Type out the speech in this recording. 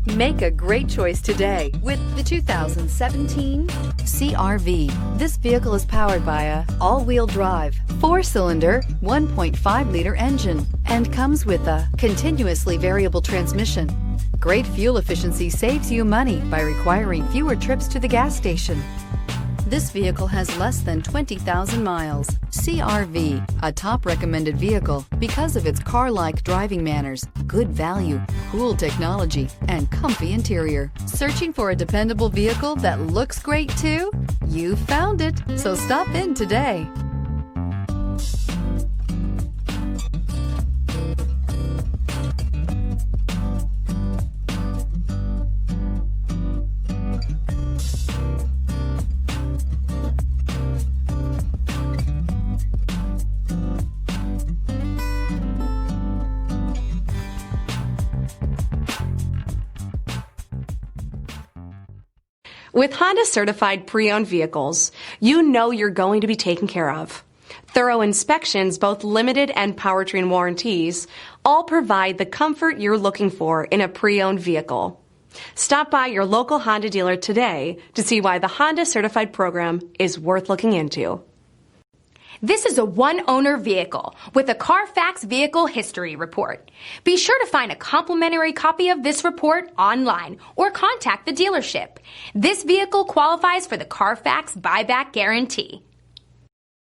Make a great choice today with the 2017 CR-V. This vehicle is powered by a all-wheel drive, 4-cylinder, 1.5-liter engine and comes with a continuously variable transmission. Great fuel efficiency saves you money by requiring fewer trips to the gas station. This vehicle has less than 20,000 miles. CR-V, a top recommended vehicle because of its car-like driving manners, good value, cool technology, and comfy interior. Searching for a dependable vehicle that looks great too? You found it, so stop in today. With Honda certified pre-owned vehicles, you know you're going to be taken care of. Thorough inspections, both limited and powertrain warranties, all provide the comfort you're looking for in a pre-owned vehicle. Stop by your local Honda dealer today to see why the Honda certified program is worth looking into. This is a one-owner vehicle with a Carfax Vehicle History Report. Be sure to find a complimentary copy of this report online or contact the dealership. This vehicle qualifies for the Carfax Buyback Guarantee.